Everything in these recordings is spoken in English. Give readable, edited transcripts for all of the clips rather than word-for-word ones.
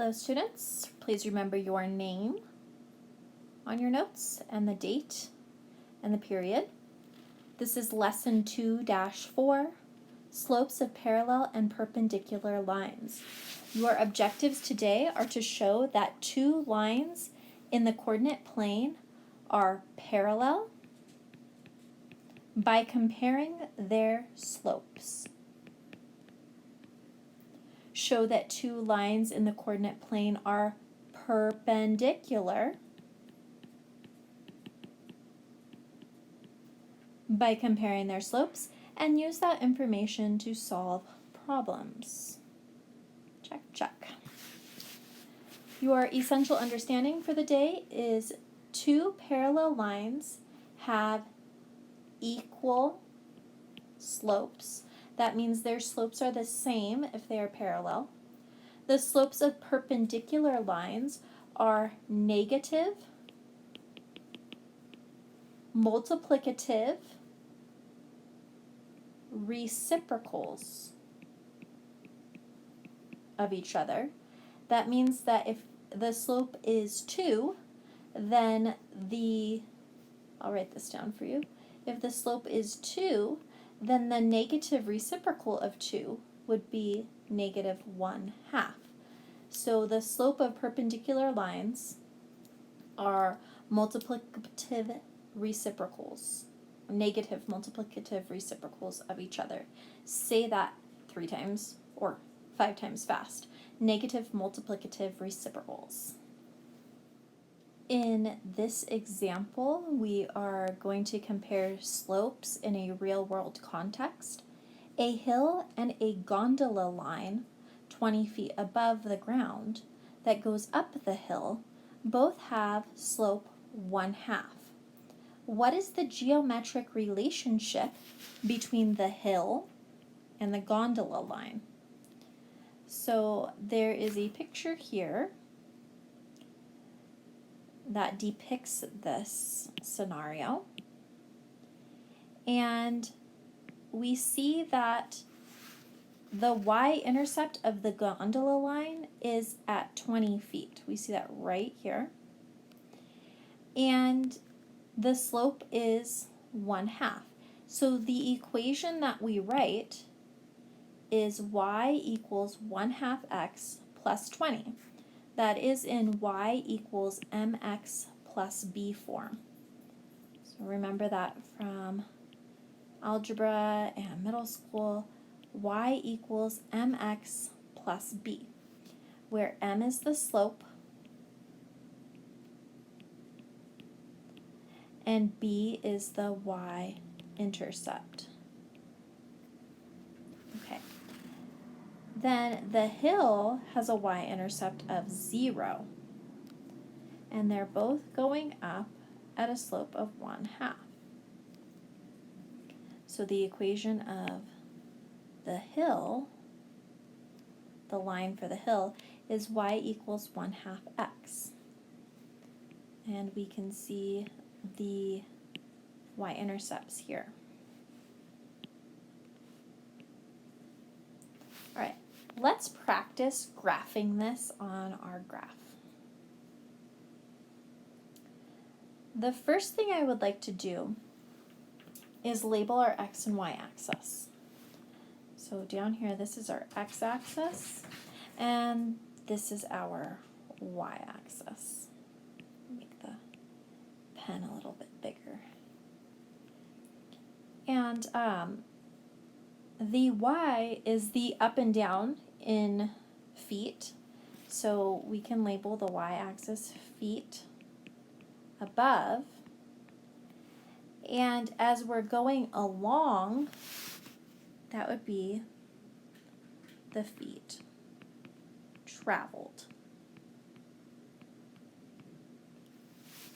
Hello students, please remember your name on your notes and the date and the period. This is lesson 2-4, slopes of parallel and perpendicular lines. Your objectives today are to show that two lines in the coordinate plane are parallel by comparing their slopes. Show that two lines in the coordinate plane are perpendicular by comparing their slopes, and use that information to solve problems. Check, check. Your essential understanding for the day is two parallel lines have equal slopes. That means their slopes are the same if they are parallel. The slopes of perpendicular lines are negative, multiplicative, reciprocals of each other. That means that if the slope is 2, then I'll write this down for you. If the slope is 2, then the negative reciprocal of 2 would be negative 1/2. So the slope of perpendicular lines are multiplicative reciprocals, negative multiplicative reciprocals of each other. Say that 3 times or 5 times fast. Negative multiplicative reciprocals. In this example, we are going to compare slopes in a real-world context. A hill and a gondola line 20 feet above the ground that goes up the hill both have slope 1/2. What is the geometric relationship between the hill and the gondola line? So there is a picture here that depicts this scenario, and we see that the y-intercept of the gondola line is at 20 feet. We see that right here. And the slope is 1/2. So the equation that we write is y equals 1/2 x plus 20. That is in y equals mx plus b form. So remember that from algebra and middle school. Y equals mx plus b, where m is the slope and b is the y-intercept. Okay. Then the hill has a y-intercept of 0, and they're both going up at a slope of 1/2. So the equation of the hill, the line for the hill, is y equals 1/2 x. And we can see the y-intercepts here. All right, let's practice graphing this on our graph. The first thing I would like to do is label our x and y axis. So down here, this is our x-axis, and this is our y-axis. Make the pen a little bit bigger. And the y is the up and down in feet, so we can label the y-axis feet above. And as we're going along, that would be the feet traveled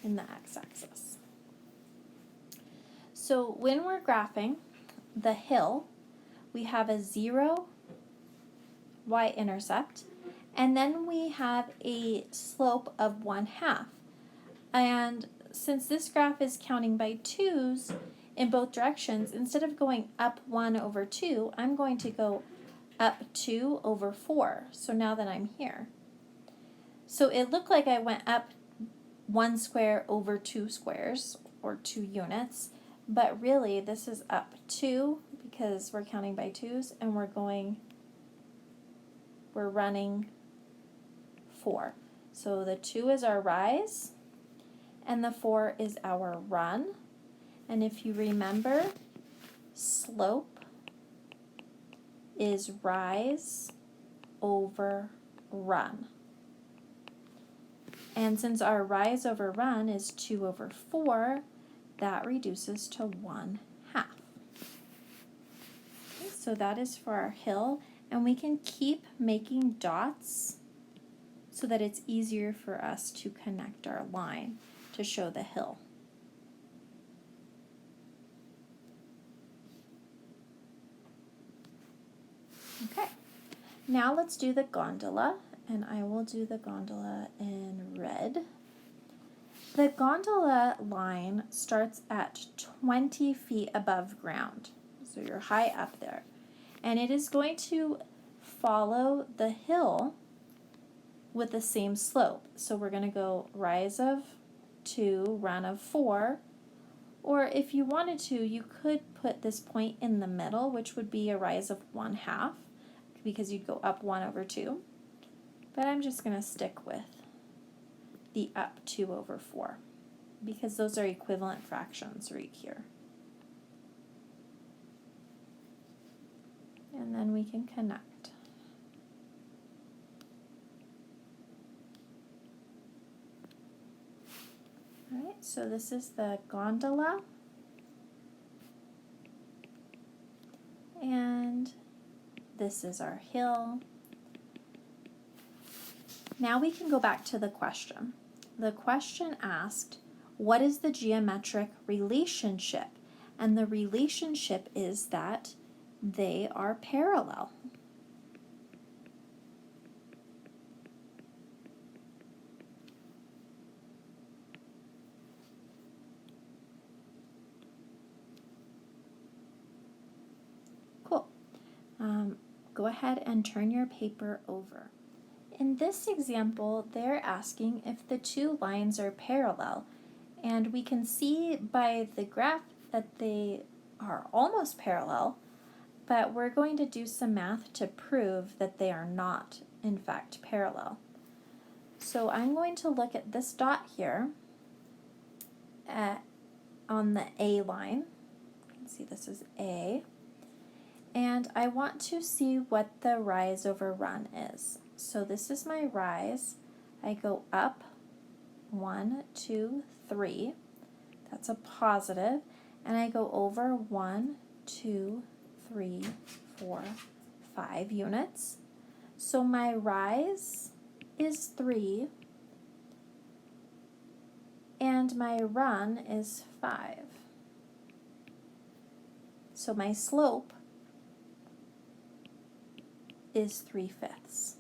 in the x-axis. So when we're graphing the hill, we have a 0 y-intercept, and then we have a slope of 1/2. And since this graph is counting by 2's in both directions, instead of going up 1/2, I'm going to go up 2/4. So now that I'm here, So it looked like I went up 1 square over 2 squares, or 2 units, but really this is up 2 because we're counting by 2's, and we're running 4. So the 2 is our rise, and the 4 is our run. And if you remember, slope is rise over run. And since our rise over run is 2 over 4, that reduces to 1/2. Okay, so that is for our hill, and we can keep making dots so that it's easier for us to connect our line to show the hill. Okay, now let's do the gondola, and I will do the gondola in red. The gondola line starts at 20 feet above ground, so you're high up there, and it is going to follow the hill with the same slope. So we're going to go rise of 2, run of 4, or if you wanted to, you could put this point in the middle, which would be a rise of 1/2, because you'd go up 1 over 2. But I'm just going to stick with the up 2 over 4, because those are equivalent fractions right here. And then we can connect. All right, so this is the gondola. And this is our hill. Now we can go back to the question. The question asked, what is the geometric relationship? And the relationship is that they are parallel. Cool. Go ahead and turn your paper over. In this example, they're asking if the 2 lines are parallel, and we can see by the graph that they are almost parallel, but we're going to do some math to prove that they are not, in fact, parallel. So I'm going to look at this dot here on the A line. You can see this is A. And I want to see what the rise over run is. So this is my rise. I go up 1, 2, 3. That's a positive. And I go over 1, 2, 3, 4, 5 units. So my rise is 3, and my run is 5. So my slope is 3/5.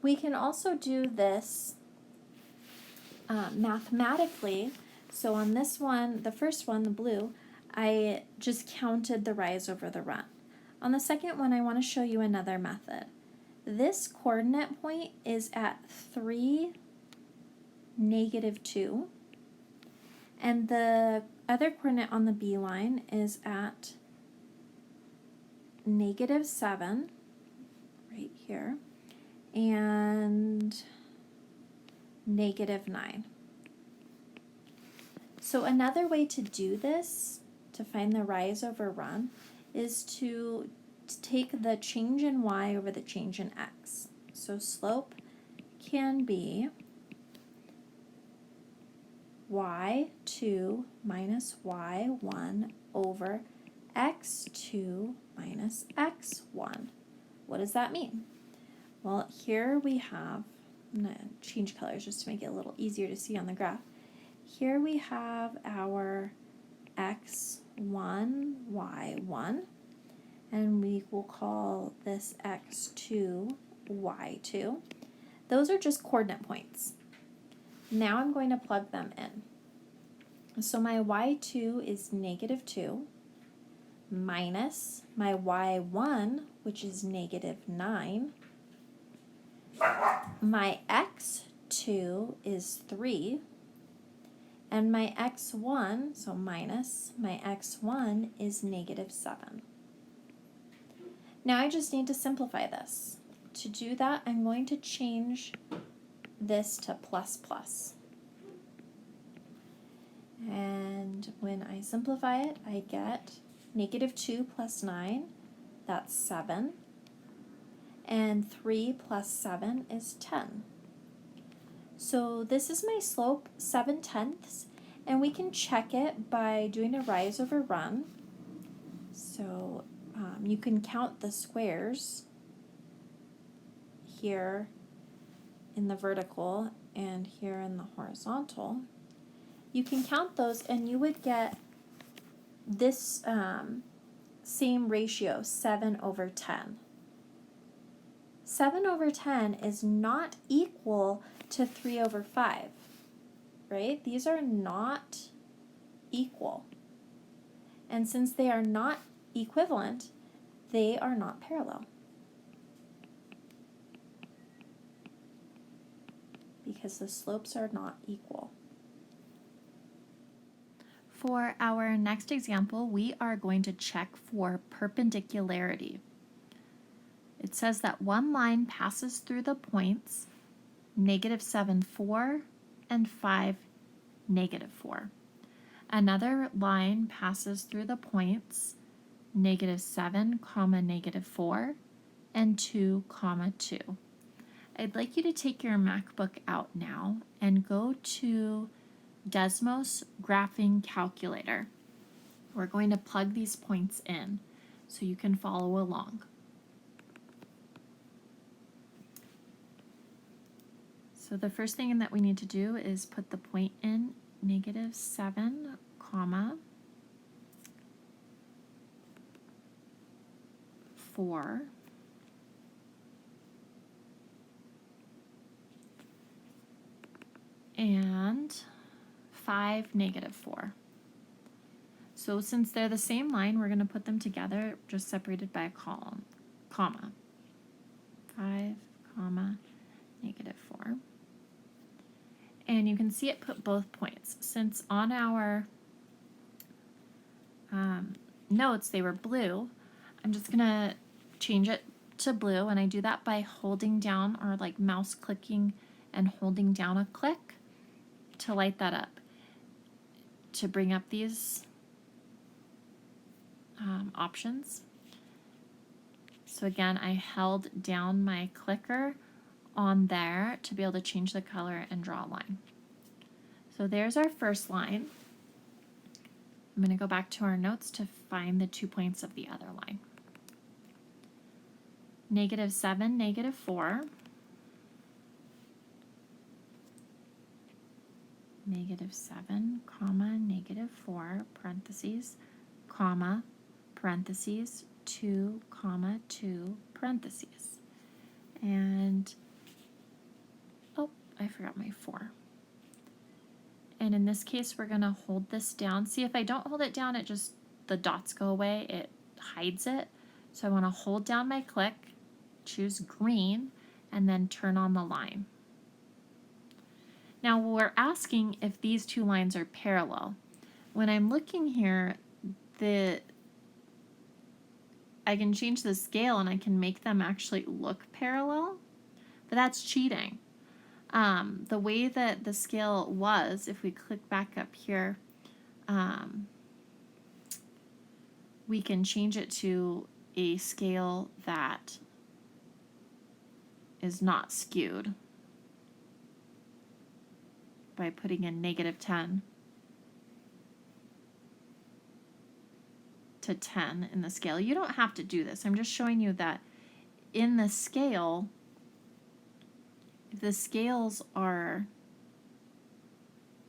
We can also do this mathematically. So on this one, the first one, the blue, I just counted the rise over the run. On the second one, I want to show you another method. This coordinate point is at 3, -2, and the other coordinate on the B line is at -7, right here, and -9. So another way to do this, to find the rise over run, is to take the change in y over the change in x. So slope can be y2 minus y1 over x2 minus x1. What does that mean? Well, here we have, I'm going to change colors just to make it a little easier to see on the graph. Here we have our x1, y1, and we will call this x2, y2. Those are just coordinate points. Now I'm going to plug them in. So my y2 is -2 minus my y1, which is -9, my x2 is 3, and my x1, so minus, my x1 is negative 7. Now I just need to simplify this. To do that, I'm going to change this to plus plus. And when I simplify it, I get negative 2 plus 9, that's 7. And 3 plus 7 is 10. So this is my slope, 7/10, and we can check it by doing a rise over run. So you can count the squares here in the vertical and here in the horizontal. You can count those and you would get this same ratio, 7/10. 7/10 is not equal to 3/5, right? These are not equal. And since they are not equivalent, they are not parallel. Because the slopes are not equal. For our next example, we are going to check for perpendicularity. It says that one line passes through the points -7, 4, and 5, -4. Another line passes through the points -7, -4, and 2, 2. I'd like you to take your MacBook out now and go to Desmos Graphing Calculator. We're going to plug these points in so you can follow along. So the first thing that we need to do is put the point in -7, 4, and 5, -4. So since they're the same line, we're going to put them together, just separated by a column, comma. 5, -4. And you can see it put both points. Since on our notes they were blue, I'm just going to change it to blue, and I do that by holding down or like mouse clicking and holding down a click to light that up, to bring up these options. So again, I held down my clicker on there to be able to change the color and draw a line. So there's our first line. I'm going to go back to our notes to find the 2 points of the other line. -7, -4. -7, -4, parentheses, comma, parentheses, 2, 2, parentheses. And, oh, I forgot my 4. And in this case, we're going to hold this down. See, if I don't hold it down, the dots go away. It hides it. So I want to hold down my click, choose green, and then turn on the line. Now we're asking if these two lines are parallel. When I'm looking here, I can change the scale and I can make them actually look parallel, but that's cheating. The way that the scale was, if we click back up here, we can change it to a scale that is not skewed by putting in -10 to 10 in the scale. You don't have to do this. I'm just showing you that in the scale, if the scales are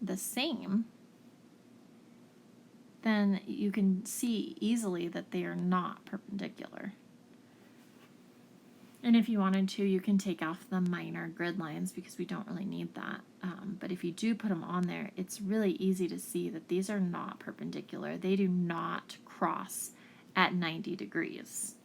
the same, then you can see easily that they are not perpendicular. And if you wanted to, you can take off the minor grid lines because we don't really need that. But if you do put them on there, it's really easy to see that these are not perpendicular. They do not cross at 90 degrees.